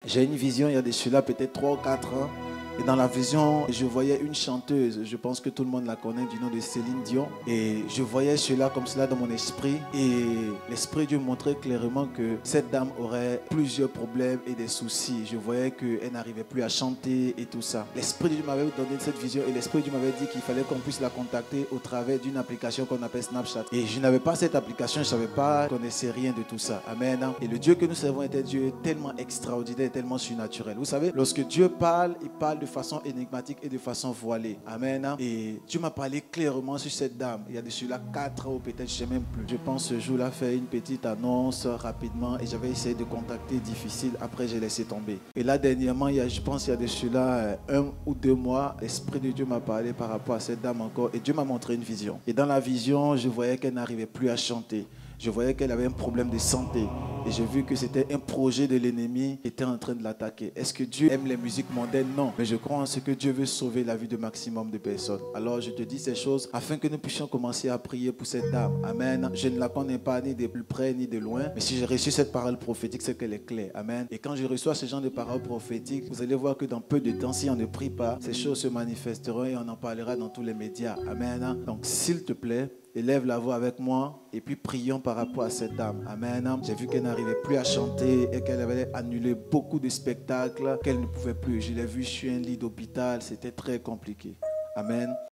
J'ai une vision, il y a de cela peut-être 3 ou 4 ans. Et dans la vision, je voyais une chanteuse, je pense que tout le monde la connaît, du nom de Céline Dion. Et je voyais cela comme cela dans mon esprit. Et l'Esprit de Dieu montrait clairement que cette dame aurait plusieurs problèmes et des soucis. Je voyais qu'elle n'arrivait plus à chanter et tout ça. L'Esprit de Dieu m'avait donné cette vision et l'Esprit de Dieu m'avait dit qu'il fallait qu'on puisse la contacter au travers d'une application qu'on appelle Snapchat. Et je n'avais pas cette application, je ne savais pas, je ne connaissais rien de tout ça. Amen. Et le Dieu que nous servons est un Dieu tellement extraordinaire, tellement surnaturel. Vous savez, lorsque Dieu parle, il parle de façon énigmatique et de façon voilée. Amen. Et Dieu m'a parlé clairement sur cette dame. Il y a de cela 4 ans ou peut-être je ne sais même plus. Je pense ce jour-là faire une petite annonce rapidement et j'avais essayé de contacter difficile. Après, j'ai laissé tomber. Et là, dernièrement, je pense qu'il y a de cela 1 ou 2 mois, l'Esprit de Dieu m'a parlé par rapport à cette dame encore et Dieu m'a montré une vision. Et dans la vision, je voyais qu'elle n'arrivait plus à chanter. Je voyais qu'elle avait un problème de santé. Et j'ai vu que c'était un projet de l'ennemi qui était en train de l'attaquer. Est-ce que Dieu aime les musiques mondaines? Non. Mais je crois en ce que Dieu veut sauver la vie de maximum de personnes. Alors je te dis ces choses afin que nous puissions commencer à prier pour cette dame. Amen. Je ne la connais pas ni de plus près ni de loin. Mais si j'ai reçu cette parole prophétique, c'est qu'elle est claire. Amen. Et quand je reçois ce genre de paroles prophétiques, vous allez voir que dans peu de temps, si on ne prie pas, ces choses se manifesteront et on en parlera dans tous les médias. Amen. Donc s'il te plaît, élève la voix avec moi et puis prions par rapport à cette dame. Amen. J'ai vu qu'elle n'arrivait plus à chanter et qu'elle avait annulé beaucoup de spectacles, qu'elle ne pouvait plus. Je l'ai vue sur un lit d'hôpital, c'était très compliqué. Amen.